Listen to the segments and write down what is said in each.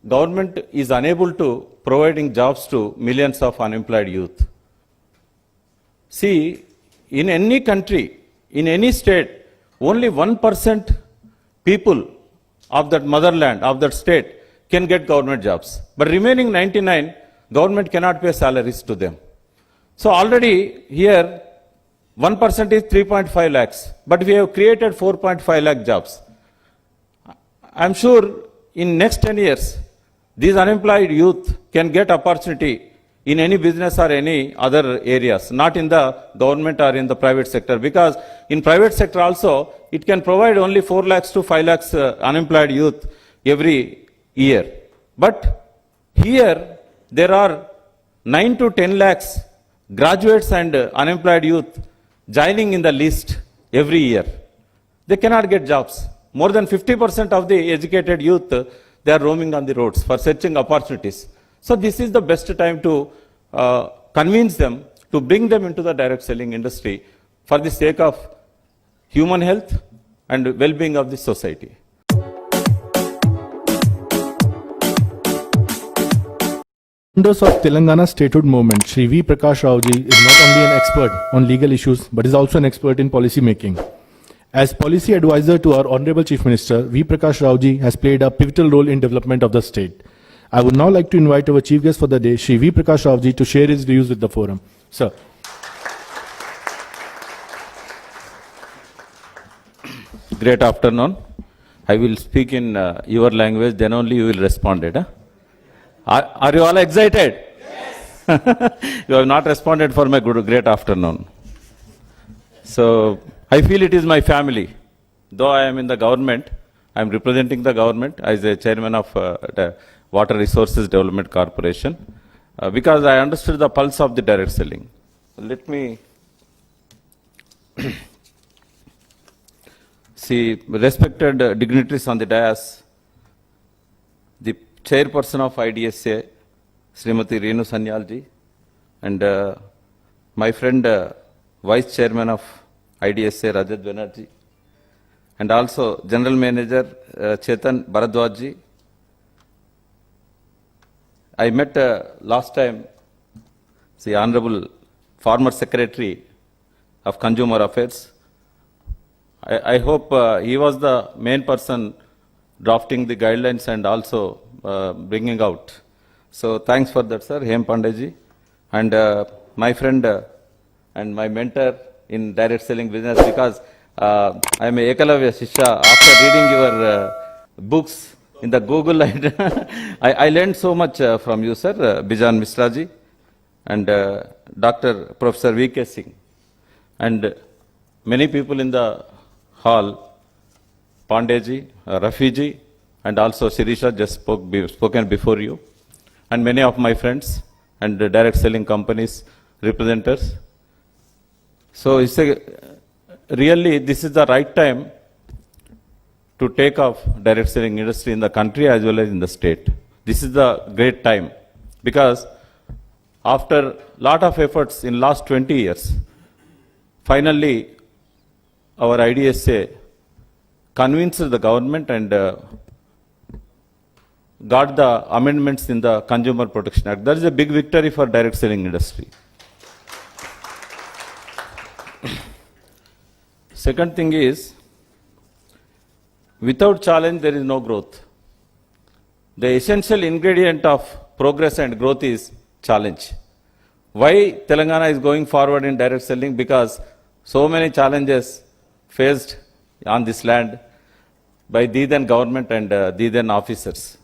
government is unable to providing jobs to millions of unemployed youth. See, in any country, in any state, only 1% people of that motherland, of that state, can get government jobs. But remaining 99, government cannot pay salaries to them. So already here, 1% is 3.5 lakhs, but we have created 4.5 lakh jobs. I'm sure in next 10 years, these unemployed youth can get opportunity in any business or any other areas, not in the government or in the private sector, because in private sector also, it can provide only 4 lakhs to 5 lakhs unemployed youth every year. But here, there are 9 to 10 lakhs graduates and unemployed youth joining in the list every year. They cannot get jobs. More than 50% of the educated youth, they are roaming on the roads for searching opportunities. So this is the best time to convince them, to bring them into the direct selling industry for the sake of human health and well-being of the society. Founders of Telangana Statehood Movement, Shri V. Prakash Rao ji is not only an expert on legal issues, but is also an expert in policy making. As policy advisor to our Honorable Chief Minister, V. Prakash Rao ji has played a pivotal role in development of the state. I would now like to invite our Chief Guest for the day, Shri V. Prakash Rao ji, to share his views with the forum. Sir. Great afternoon. I will speak in your language, then only you will respond. Are you all excited? Yes. You have not responded for my great afternoon. So, I feel it is my family. Though I am in the government, I am representing the government as a chairman of the Water Resources Development Corporation, because I understood the pulse of the direct selling. Let me see, respected dignitaries on the dais, the chairperson of IDSA, Srimati Renu Sanyalji, and my friend, vice chairman of IDSA, Rajat Banerjee, and also general manager Chetan Bharadwajji. I met last time the honorable former secretary of Consumer Affairs. I hope he was the main person drafting the guidelines and also bringing out. So thanks for that, sir, Hem Pandeyji. And my friend and my mentor in direct selling business, because I am a Ekalavya Shishya. After reading your books in the Google, I learned so much from you, sir, Bijan Misraji, and Dr. Professor V.K. Singh, and many people in the hall, Pandeyji, Rafiji, and also Sirisha just spoken before you, and many of my friends and direct selling companies, representatives. So it's really, this is the right time to take off direct selling industry in the country as well as in the state. This is the great time, because after lot of efforts in last 20 years, finally our IDSA convinced the government and got the amendments in the Consumer Protection Act. That is a big victory for direct selling industry. Second thing is, without challenge there is no growth. The essential ingredient of progress and growth is challenge. Why Telangana is going forward in direct selling? Because so many challenges faced on this land by the then government and the then officers.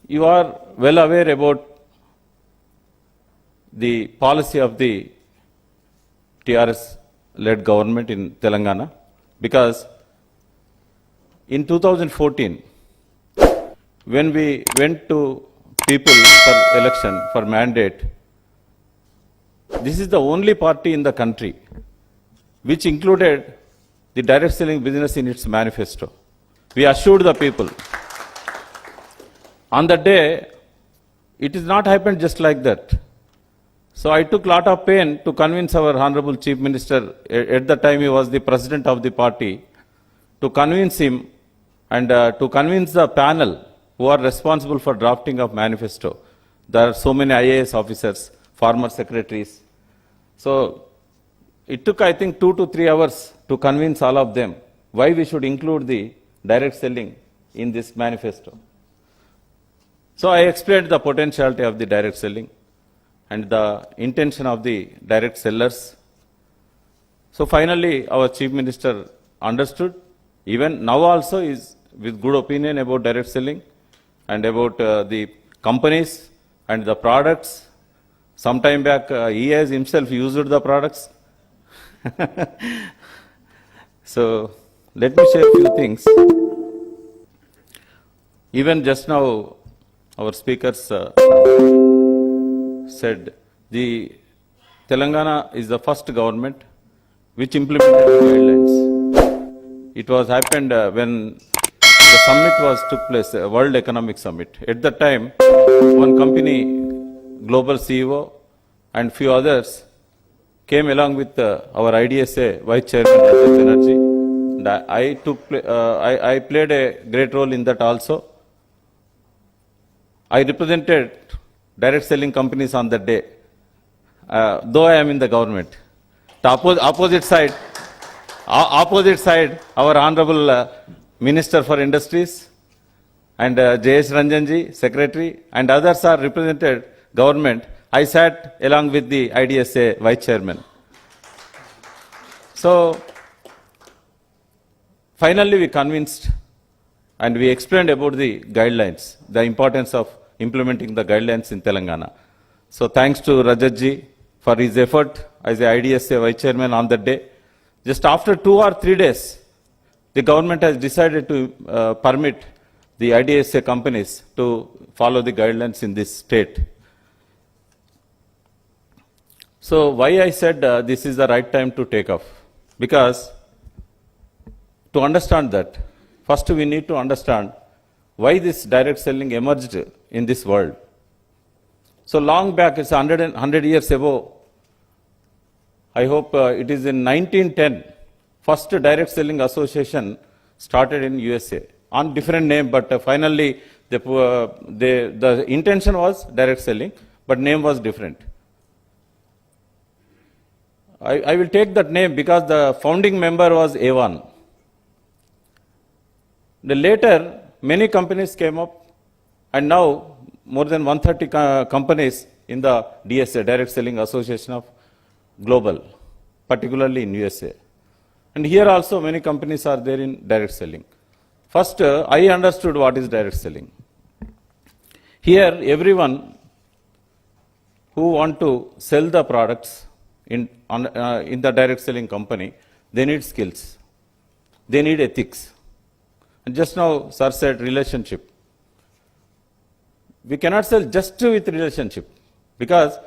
You are well aware about the policy of the TRS-led government in Telangana, because in 2014, when we went to people for election, for mandate, this is the only party in the country which included the direct selling business in its manifesto. We assured the people. On the day, it is not happened just like that. So I took lot of pain to convince our Honorable Chief Minister, at the time he was the president of the party, to convince him and to convince the panel who are responsible for drafting of manifesto. There are so many IAS officers, former secretaries. So it took, I think, 2 to 3 hours to convince all of them why we should include the direct selling in this manifesto. So I explained the potentiality of the direct selling and the intention of the direct sellers. So finally, our Chief Minister understood, even now also is with good opinion about direct selling and about the companies and the products. Some time back, he has himself used the products. So let me share a few things. Even just now, our speakers said the Telangana is the first government which implemented the guidelines. It was happened when the summit took place, World Economic Summit. At that time, one company, global CEO, and few others came along with our IDSA Vice Chairman Rajat Banerjee. And I played a great role in that also. I represented direct selling companies on that day, though I am in the government. The opposite side, our Honorable Minister for Industries and J.S. Ranjanji, Secretary, and others are represented government. I sat along with the IDSA Vice Chairman. So, finally we convinced and we explained about the guidelines, the importance of implementing the guidelines in Telangana. So thanks to Rajatji for his effort as the IDSA Vice Chairman on that day. Just after 2 or 3 days, the government has decided to permit the IDSA companies to follow the guidelines in this state. So why I said this is the right time to take off? Because to understand that, first we need to understand why this direct selling emerged in this world. So long back, it's 100 years ago, I hope it is in 1910, first direct selling association started in USA on different name, but finally the intention was direct selling, but name was different. I will take that name because the founding member was Avon. Later, many companies came up, and now more than 130 companies in the DSA, Direct Selling Association of Global, particularly in USA. And here also many companies are there in direct selling. First, I understood what is direct selling. Here, everyone who want to sell the products in the direct selling company, they need skills. They need ethics. And just now, sir said relationship. We cannot sell just with relationship because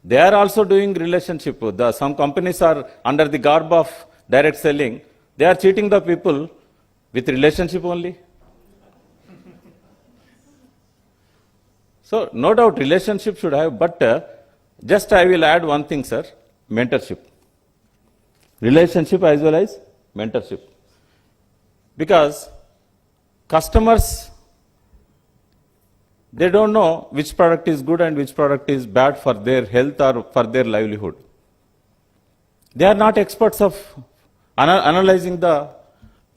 they are also doing relationship. Some companies are under the garb of direct selling. They are cheating the people with relationship only. So, no doubt relationship should have, but just I will add one thing, sir, mentorship. Relationship as well as mentorship. Because customers, they don't know which product is good and which product is bad for their health or for their livelihood. They are not experts of analyzing the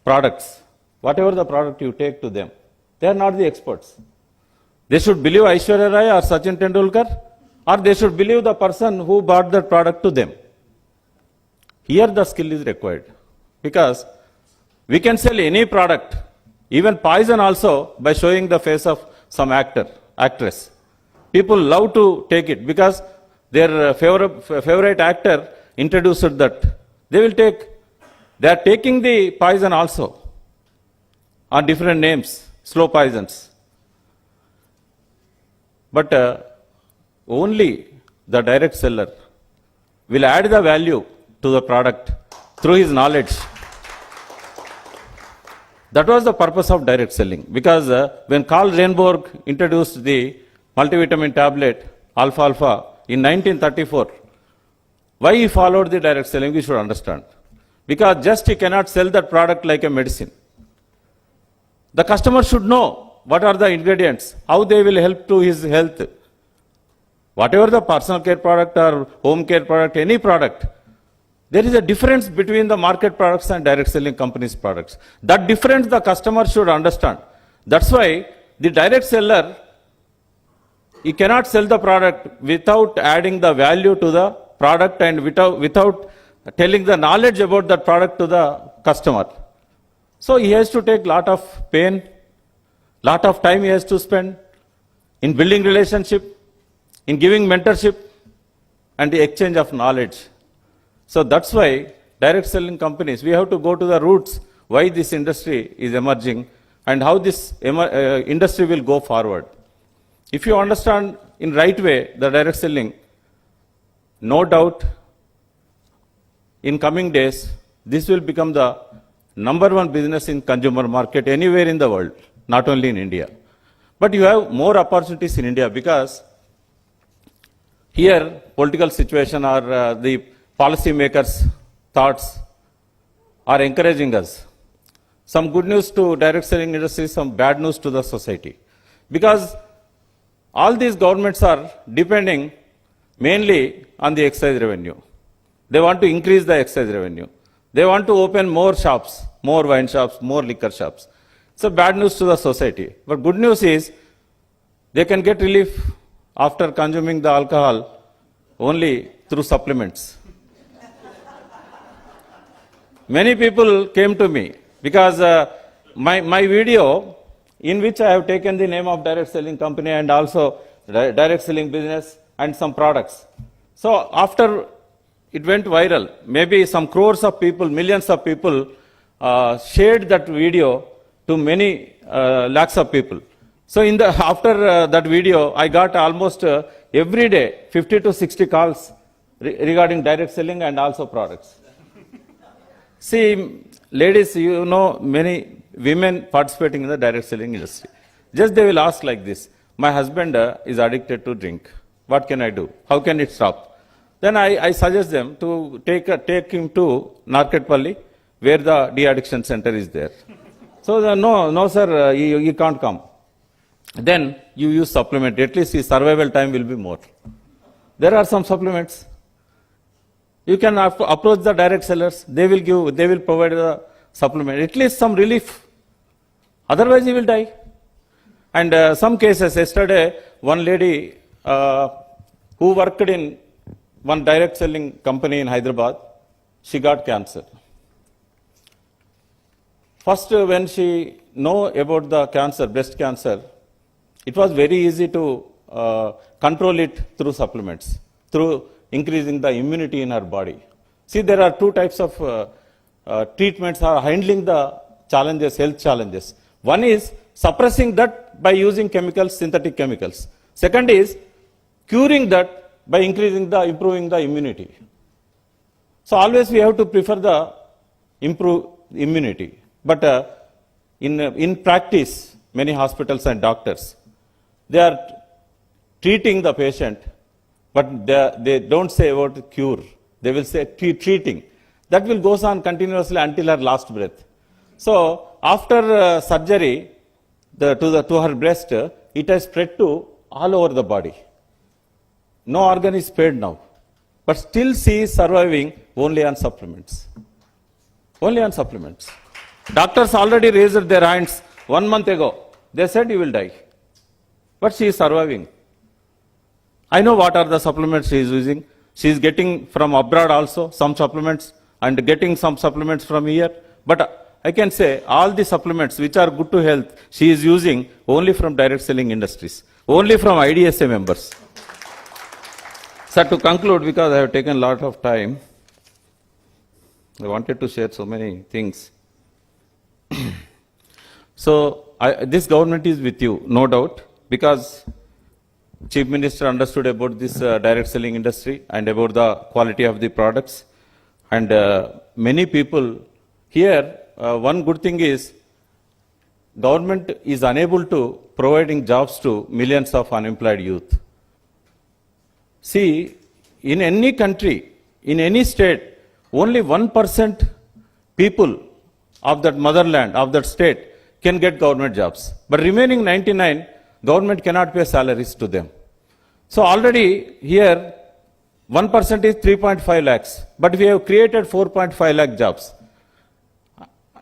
products. Whatever the product you take to them, they are not the experts. They should believe Aishwarya Rai or Sachin Tendulkar, or they should believe the person who bought that product to them. Here the skill is required. Because we can sell any product, even poison also, by showing the face of some actress. People love to take it because their favorite actor introduced that. They will take. They are taking the poison also on different names, slow poisons. But only the direct seller will add the value to the product through his knowledge. That was the purpose of direct selling. Because when Carl Reinborg introduced the multivitamin tablet, alfalfa, in 1934, why he followed the direct selling, we should understand. Because just he cannot sell that product like a medicine. The customer should know what are the ingredients, how they will help to his health. Whatever the personal care product or home care product, any product, there is a difference between the market products and direct selling companies' products. That difference the customer should understand. That's why the direct seller, he cannot sell the product without adding the value to the product and without telling the knowledge about that product to the customer. So he has to take lot of pain, lot of time he has to spend in building relationship, in giving mentorship and the exchange of knowledge. So that's why direct selling companies, we have to go to the roots why this industry is emerging and how this industry will go forward. If you understand in right way the direct selling, no doubt in coming days, this will become the number one business in consumer market anywhere in the world, not only in India. But you have more opportunities in India because here political situation or the policy makers' thoughts are encouraging us. Some good news to direct selling industry, some bad news to the society. Because all these governments are depending mainly on the excise revenue. They want to increase the excise revenue. They want to open more shops, more wine shops, more liquor shops. It's a bad news to the society. But good news is they can get relief after consuming the alcohol only through supplements. Many people came to me because my video in which I have taken the name of direct selling company and also direct selling business and some products. So after it went viral, maybe some crores of people, millions of people shared that video to many lakhs of people. So after that video, I got almost every day 50 to 60 calls regarding direct selling and also products. See, ladies, you know many women participating in the direct selling industry. Just they will ask like this, my husband is addicted to drink. What can I do? How can it stop? Then I suggest them to take him to Narketpalli, where the de-addiction center is there. So no sir, you can't come. Then you use supplement. At least his survival time will be more. There are some supplements. You can approach the direct sellers. They will provide the supplement. At least some relief. Otherwise, he will die. And some cases, yesterday, one lady who worked in one direct selling company in Hyderabad, she got cancer. First, when she know about the cancer, breast cancer, it was very easy to control it through supplements, through increasing the immunity in her body. See, there are two types of treatments are handling the challenges, health challenges. One is suppressing that by using chemicals, synthetic chemicals. Second is curing that by improving the immunity. So always we have to prefer the improve immunity. But in practice, many hospitals and doctors, they are treating the patient, but they don't say about cure. They will say treating. That will goes on continuously until her last breath. So after surgery to her breast, it has spread to all over the body. No organ is spared now. But still she is surviving only on supplements. Only on supplements. Doctors already raised their hands 1 month ago. They said you will die. But she is surviving. I know what are the supplements she is using. She is getting from abroad also some supplements and getting some supplements from here. But I can say all the supplements which are good to health, she is using only from direct selling industries. Only from IDSA members. Sir, to conclude, because I have taken a lot of time, I wanted to share so many things. So, this government is with you, no doubt, because Chief Minister understood about this direct selling industry and about the quality of the products. And many people here, one good thing is, government is unable to providing jobs to millions of unemployed youth. See, in any country, in any state, only 1% people of that motherland, of that state, can get government jobs. But remaining 99, government cannot pay salaries to them. So already here, 1% is 3.5 lakhs, but we have created 4.5 lakh jobs.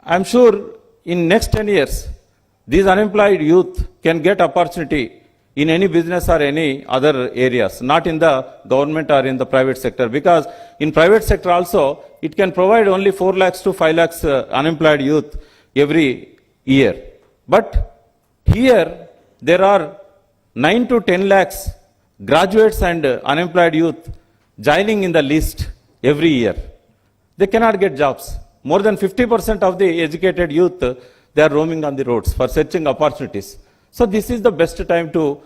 I'm sure in next 10 years, these unemployed youth can get opportunity in any business or any other areas, not in the government or in the private sector, because in private sector also, it can provide only 4 lakhs to 5 lakhs unemployed youth every year. But here, there are 9 to 10 lakhs graduates and unemployed youth joining in the list every year. They cannot get jobs. More than 50% of the educated youth, they are roaming on the roads for searching opportunities. So this is the best time to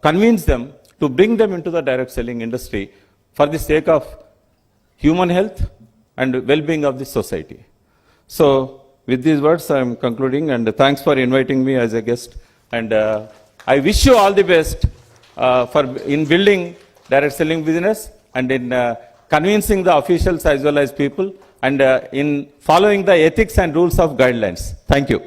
convince them to bring them into the direct selling industry for the sake of human health and well-being of the society. So with these words, I am concluding, and thanks for inviting me as a guest. And I wish you all the best in building direct selling business and in convincing the officials as well as people, and in following the ethics and rules of guidelines. Thank you.